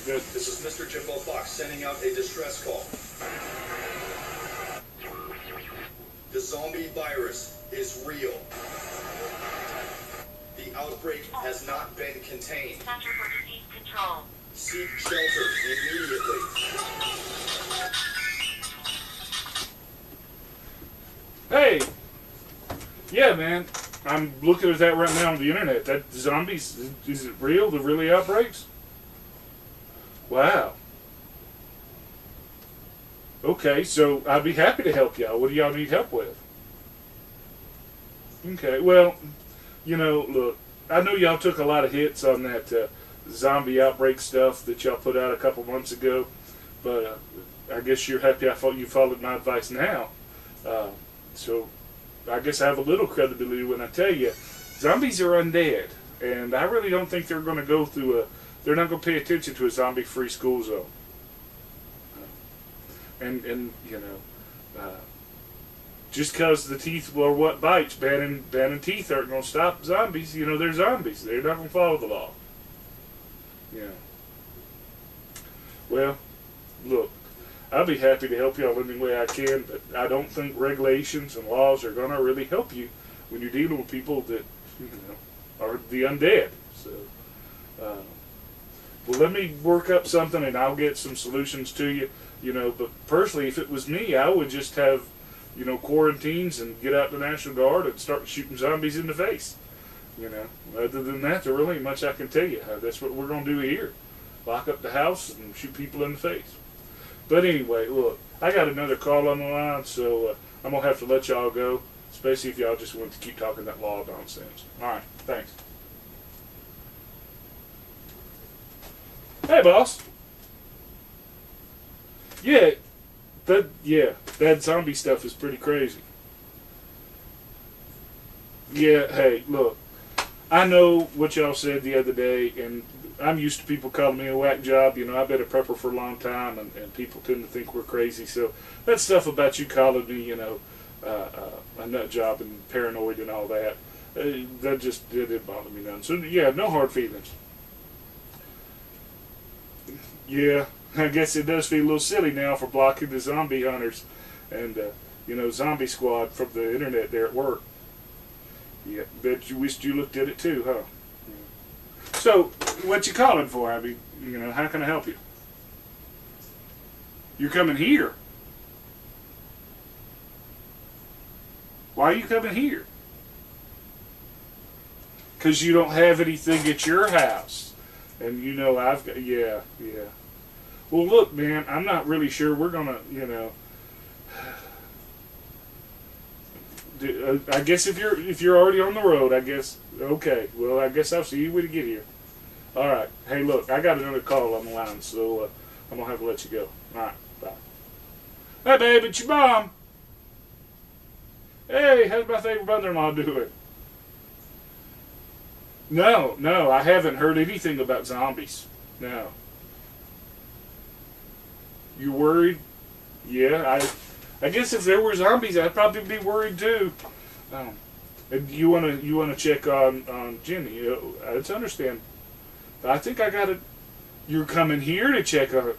Good. This is Mr. Jimbo Fox sending out a distress call. The zombie virus is real. The outbreak has not been contained. Center for Disease Control. Seek shelter immediately. Hey! Yeah, man. I'm looking at that right now on the internet. That zombies, is it real? The really outbreaks? Wow. Okay, so I'd be happy to help y'all. What do y'all need help with? Okay, well, you know, look, I know y'all took a lot of hits on that zombie outbreak stuff that y'all put out a couple months ago, but I guess you're happy you followed my advice now. So I guess I have a little credibility when I tell you, zombies are undead, and I really don't think they're going to go through they're not going to pay attention to a zombie-free school zone. And you know, just because the teeth are what bites, banning teeth aren't going to stop zombies. You know, they're zombies. They're not going to follow the law. Yeah. Well, look, I'll be happy to help y'all any way I can, but I don't think regulations and laws are going to really help you when you're dealing with people that, you know, are the undead. So, well, let me work up something and I'll get some solutions to you. You know, but personally, if it was me, I would just have, you know, quarantines and get out the National Guard and start shooting zombies in the face. You know, other than that, there really ain't much I can tell you. That's what we're going to do here. Lock up the house and shoot people in the face. But anyway, look, I got another call on the line, so I'm going to have to let y'all go, especially if y'all just want to keep talking that law nonsense. All right, thanks. Hey, boss. Yeah, that zombie stuff is pretty crazy. Yeah, hey, look, I know what y'all said the other day, and I'm used to people calling me a whack job. You know, I've been a prepper for a long time, and people tend to think we're crazy. So that stuff about you calling me, you know, a nut job and paranoid and all that, that just didn't bother me none. So yeah, no hard feelings. Yeah, I guess it does feel a little silly now for blocking the zombie hunters and, you know, zombie squad from the internet there at work. Yeah, bet you wished you looked at it too, huh? Yeah. So, what you calling for? I mean, you know, how can I help you? You're coming here. Why are you coming here? Because you don't have anything at your house. And you know, I've got, yeah. Well, look, man, I'm not really sure we're going to, you know, I guess if you're already on the road, I guess, okay, well, I guess I'll see you when you get here. All right. Hey, look, I got another call on the line, so I'm going to have to let you go. All right, bye. Hey, babe, it's your mom. Hey, how's my favorite brother-in-law doing? No, I haven't heard anything about zombies. No. You worried? Yeah, I guess if there were zombies, I'd probably be worried too. And you wanna check on Jenny? It's understand. I think I got it. You're coming here to check on it.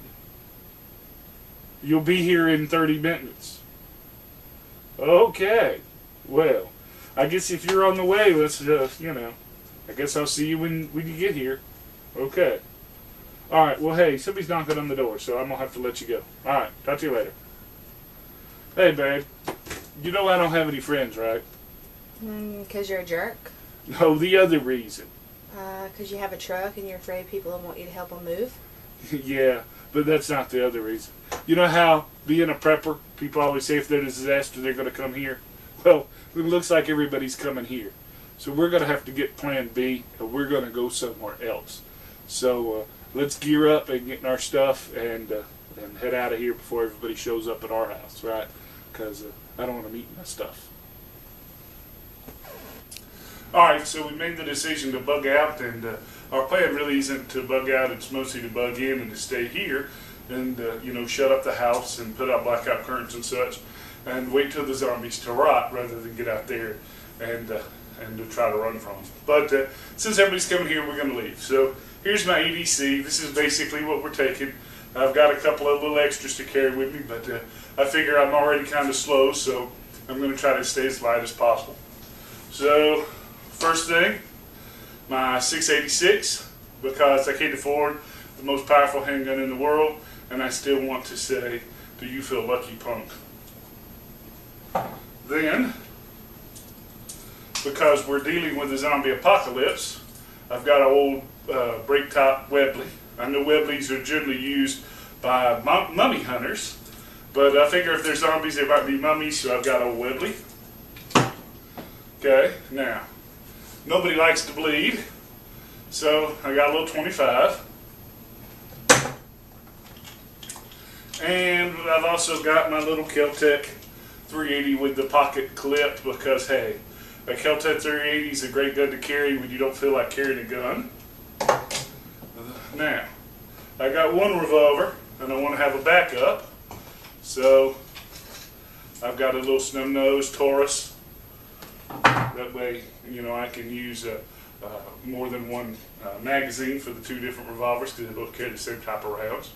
You'll be here in 30 minutes. Okay. Well, I guess if you're on the way, let's you know. I guess I'll see you when you get here. Okay. All right. Well, hey, somebody's knocking on the door, so I'm gonna have to let you go. All right. Talk to you later. Hey, babe. You know I don't have any friends, right? 'Cause you're a jerk? No, the other reason. 'Cause you have a truck and you're afraid people don't want you to help them move? Yeah, but that's not the other reason. You know how, being a prepper, people always say if there's a disaster, they're going to come here? Well, it looks like everybody's coming here. So we're going to have to get plan B, and we're going to go somewhere else. So let's gear up and get our stuff and head out of here before everybody shows up at our house, right? Because I don't want to meet my stuff. Alright, so we made the decision to bug out, and our plan really isn't to bug out, it's mostly to bug in and to stay here and, you know, shut up the house and put out blackout curtains and such and wait till the zombies to rot rather than get out there and to try to run from them. But since everybody's coming here, we're going to leave. So here's my EDC. This is basically what we're taking. I've got a couple of little extras to carry with me, but I figure I'm already kind of slow, so I'm going to try to stay as light as possible. So, first thing, my 686, because I can't afford the most powerful handgun in the world, and I still want to say, do you feel lucky, punk? Then, because we're dealing with the zombie apocalypse, I've got an old break top Webley. I know Webleys are generally used by mummy hunters, but I figure if there's zombies, there might be mummies, so I've got an old Webley. Okay, now, nobody likes to bleed, so I got a little 25. And I've also got my little Kel-Tec 380 with the pocket clip because, hey, a Kel-Tec 380 is a great gun to carry when you don't feel like carrying a gun. Now, I got one revolver, and I want to have a backup. So, I've got a little snub-nosed Taurus. That way, you know, I can use more than one magazine for the two different revolvers because they both carry the same type of rounds.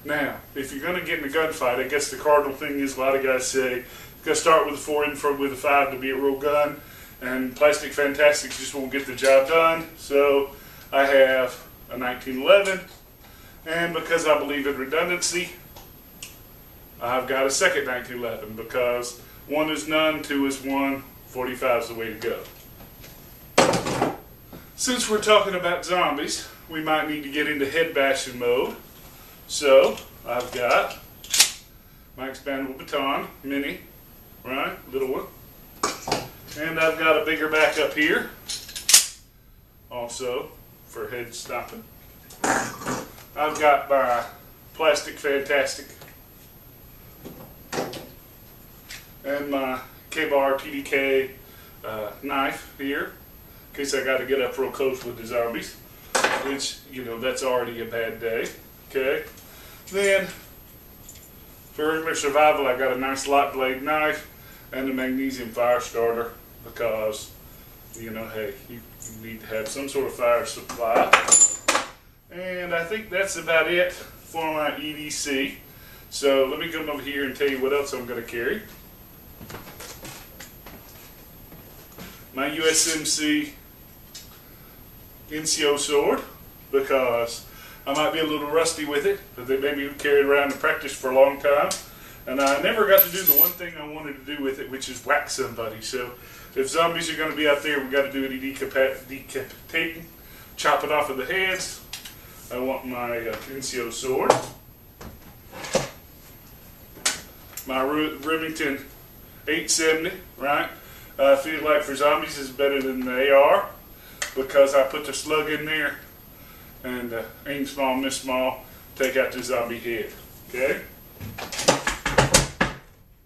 Now, if you're going to get in a gunfight, I guess the cardinal thing is a lot of guys say, you got to start with a 4 with a 5 to be a real gun, and plastic fantastics just won't get the job done. So, I have a 1911, and because I believe in redundancy, I've got a second 1911 because 1 is none, 2 is 1, 45 is the way to go. Since we're talking about zombies, we might need to get into head bashing mode. So, I've got my expandable baton, mini, right, little one. And I've got a bigger backup here, also for head stopping. I've got my plastic fantastic and my K-Bar TDK knife here, in case I got to get up real close with the zombies, which, you know, that's already a bad day. Okay, then for regular survival, I got a nice lock blade knife and a magnesium fire starter because, you know, hey, you need to have some sort of fire supply. And I think that's about it for my EDC. So let me come over here and tell you what else I'm going to carry. My USMC NCO sword, because I might be a little rusty with it, but they made me carry it around and practice for a long time. And I never got to do the one thing I wanted to do with it, which is whack somebody. So if zombies are going to be out there, we got to do any decapitating, chopping off of the heads. I want my NCO sword. My Remington 870, right? I feel like for zombies is better than the AR because I put the slug in there and aim small, miss small, take out the zombie head. Okay?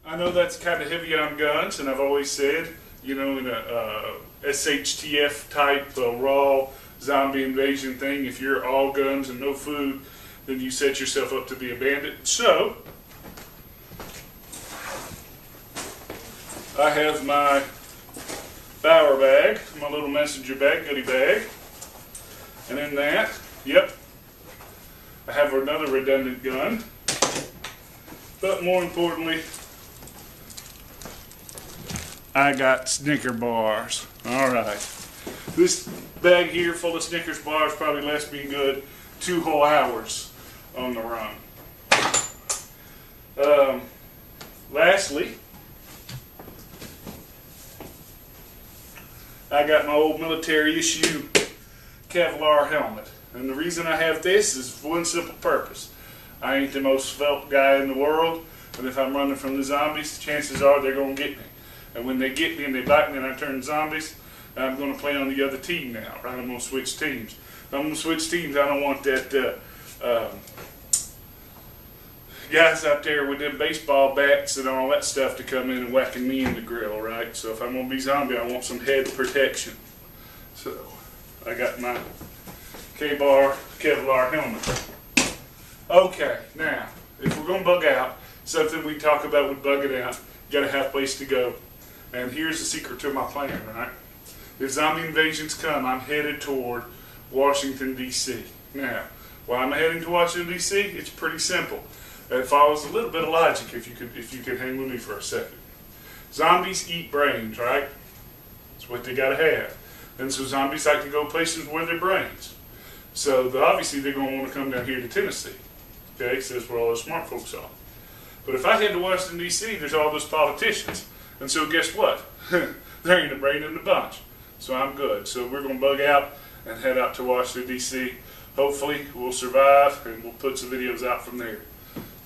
I know that's kind of heavy on guns, and I've always said, you know, in a SHTF type raw zombie invasion thing, if you're all guns and no food, then you set yourself up to be a bandit. So, I have my Bower bag, my little messenger bag, goodie bag, and in that, yep, I have another redundant gun, but more importantly, I got Snicker bars. Alright, this bag here full of Snickers bars probably lasts me good 2 whole hours on the run. Lastly, I got my old military issue Kevlar helmet. And the reason I have this is for one simple purpose. I ain't the most svelte guy in the world, and if I'm running from the zombies, chances are they're going to get me. And when they get me and they bite me and I turn zombies, I'm going to play on the other team now, right? I'm going to switch teams. If I'm going to switch teams, I don't want that guys out there with them baseball bats and all that stuff to come in and whacking me in the grill, right? So if I'm going to be zombie, I want some head protection. So I got my K-Bar Kevlar helmet. Okay, now, if we're going to bug out, something we talk about with bugging out, you got to have a place to go. And here's the secret to my plan, right? If zombie invasions come, I'm headed toward Washington, D.C. Now, why am I heading to Washington, D.C.? It's pretty simple. It follows a little bit of logic if you could hang with me for a second. Zombies eat brains, right? That's what they gotta have. And so zombies like to go places where there are brains. So obviously they're gonna want to come down here to Tennessee. Okay, so that's where all the smart folks are. But if I head to Washington, D.C., there's all those politicians. And so guess what? There ain't a brain in the bunch. So I'm good. So we're going to bug out and head out to Washington, D.C. Hopefully we'll survive and we'll put some videos out from there.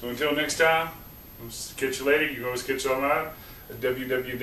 So until next time, we'll catch you later. You can always catch online at www.tngun.com.